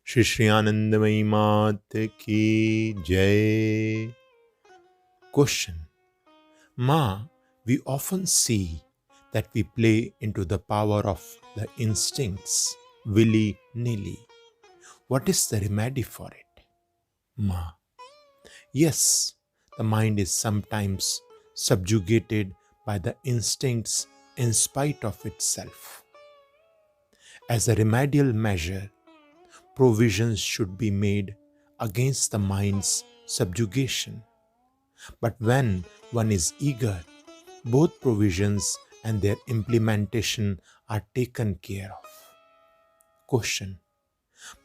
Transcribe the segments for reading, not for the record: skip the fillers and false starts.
Sri Sri Anandamayi Mat ki Jai. Question. Ma, we often see that we play into the power of the instincts willy-nilly. What is the remedy for it? Ma. Yes, the mind is sometimes subjugated by the instincts in spite of itself. As a remedial measure, provisions should be made against the mind's subjugation. But when one is eager, both provisions and their implementation are taken care of. Question.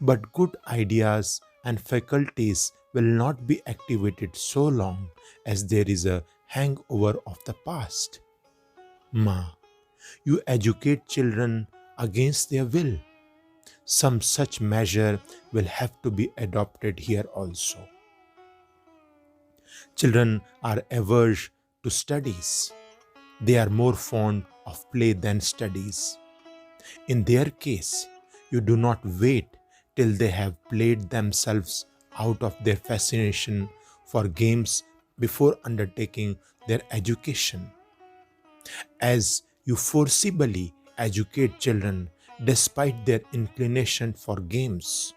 But good ideas and faculties will not be activated so long as there is a hangover of the past. Ma, you educate children against their will. Some such measure will have to be adopted here also. Children are averse to studies. They are more fond of play than studies. In their case, you do not wait till they have played themselves out of their fascination for games before undertaking their education. As you forcibly educate children despite their inclination for games,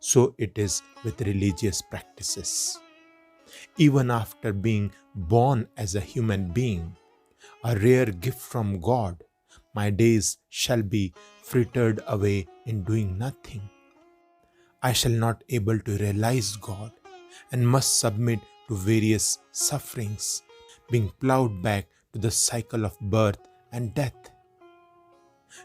so it is with religious practices. Even after being born as a human being, a rare gift from God, my days shall be frittered away in doing nothing. I shall not able to realize God and must submit to various sufferings, being plowed back to the cycle of birth and death.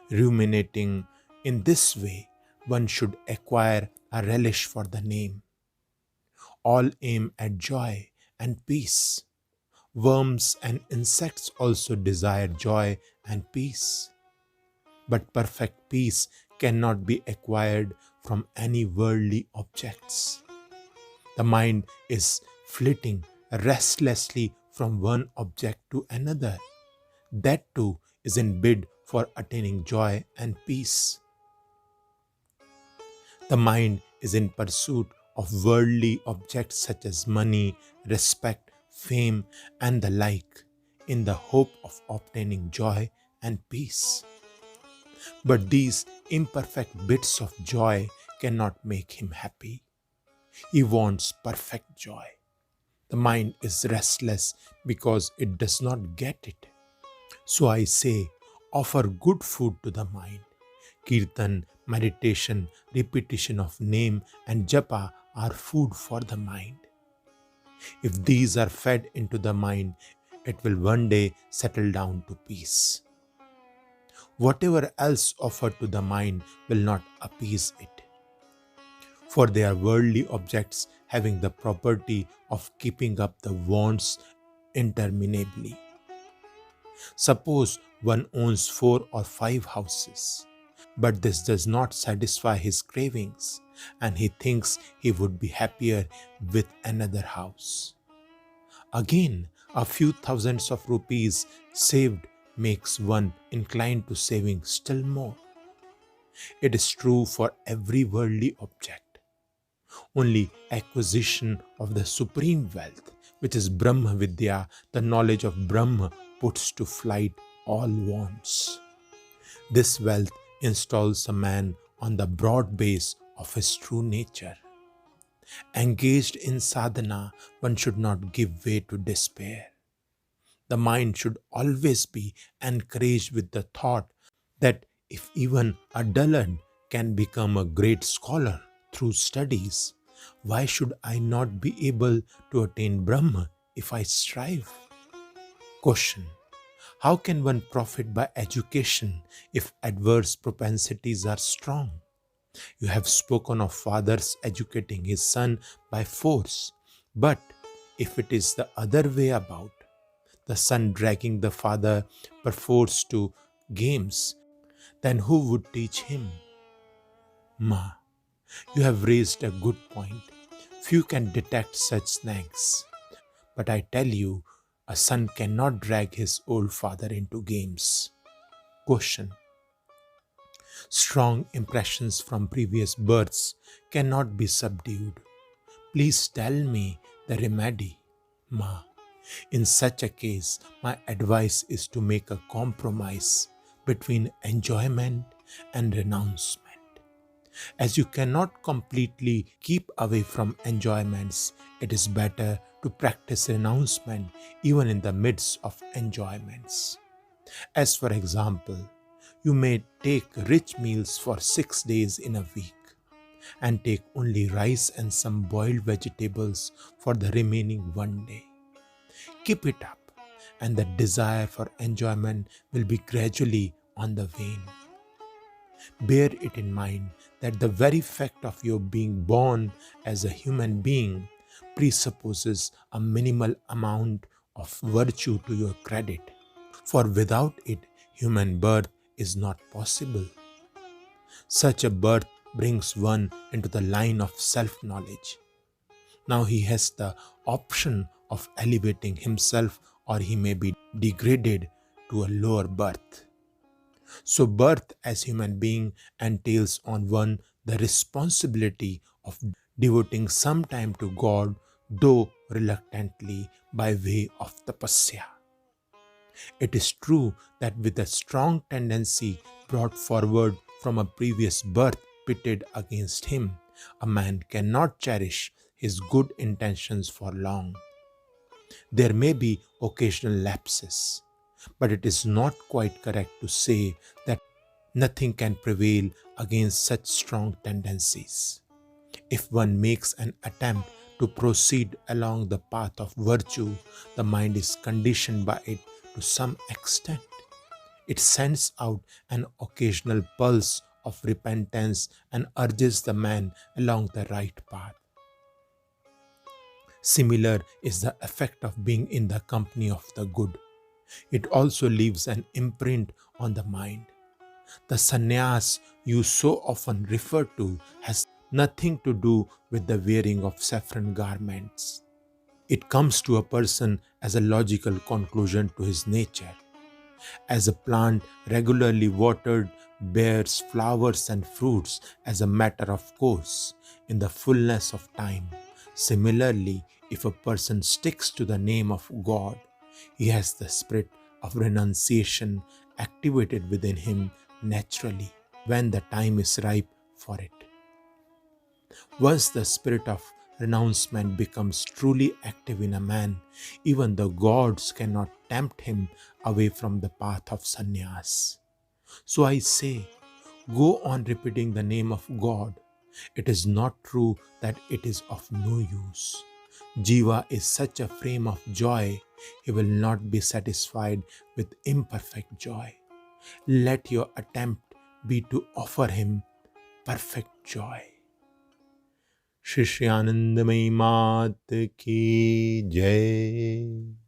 Ruminating in this way, one should acquire a relish for the name. All aim at joy and peace. Worms and insects also desire joy and peace. But perfect peace cannot be acquired from any worldly objects. The mind is flitting restlessly from one object to another. That too is in bid for attaining joy and peace. The mind is in pursuit of worldly objects such as money, respect, fame, and the like, in the hope of obtaining joy and peace. But these imperfect bits of joy cannot make him happy. He wants perfect joy. The mind is restless because it does not get it. So I say, offer good food to the mind. Kirtan, meditation, repetition of name and japa are food for the mind. If these are fed into the mind, it will one day settle down to peace. Whatever else offered to the mind will not appease it, for they are worldly objects having the property of keeping up the wants interminably. Suppose one owns 4 or 5 houses, but this does not satisfy his cravings, and he thinks he would be happier with another house. Again, a few thousands of rupees saved makes one inclined to saving still more. It is true for every worldly object. Only acquisition of the supreme wealth, which is Brahma Vidya, the knowledge of Brahma, puts to flight all wants. This wealth installs a man on the broad base of his true nature. Engaged in sadhana, one should not give way to despair. The mind should always be encouraged with the thought that if even a dullard can become a great scholar through studies, why should I not be able to attain Brahma if I strive? Question. How can one profit by education if adverse propensities are strong? You have spoken of fathers educating his son by force, but if it is the other way about, the son dragging the father perforce to games, then who would teach him? Ma, you have raised a good point. Few can detect such snags. But I tell you, a son cannot drag his old father into games. Question. Strong impressions from previous births cannot be subdued. Please tell me the remedy, Ma. In such a case, my advice is to make a compromise between enjoyment and renouncement. As you cannot completely keep away from enjoyments, it is better to practice renouncement even in the midst of enjoyments. As for example, you may take rich meals for 6 days in a week and take only rice and some boiled vegetables for the remaining one day. Keep it up, and the desire for enjoyment will be gradually on the wane. Bear it in mind that the very fact of your being born as a human being presupposes a minimal amount of virtue to your credit, for without it, human birth is not possible. Such a birth brings one into the line of self-knowledge. Now he has the option of elevating himself, or he may be degraded to a lower birth. So birth as human being entails on one the responsibility of devoting some time to God, though reluctantly by way of tapasya. It is true that with a strong tendency brought forward from a previous birth pitted against him, a man cannot cherish his good intentions for long. There may be occasional lapses, but it is not quite correct to say that nothing can prevail against such strong tendencies. If one makes an attempt to proceed along the path of virtue, the mind is conditioned by it to some extent. It sends out an occasional pulse of repentance and urges the man along the right path. Similar is the effect of being in the company of the good. It also leaves an imprint on the mind. The sannyas you so often refer to has nothing to do with the wearing of saffron garments. It comes to a person as a logical conclusion to his nature. As a plant regularly watered bears flowers and fruits as a matter of course in the fullness of time. Similarly, if a person sticks to the name of God, he has the spirit of renunciation activated within him naturally when the time is ripe for it. Once the spirit of renouncement becomes truly active in a man, even the gods cannot tempt him away from the path of sannyas. So I say, go on repeating the name of God. It is not true that it is of no use. Jiva is such a frame of joy, he will not be satisfied with imperfect joy. Let your attempt be to offer him perfect joy. Sri Sri Anandamayi Mat ki Jai.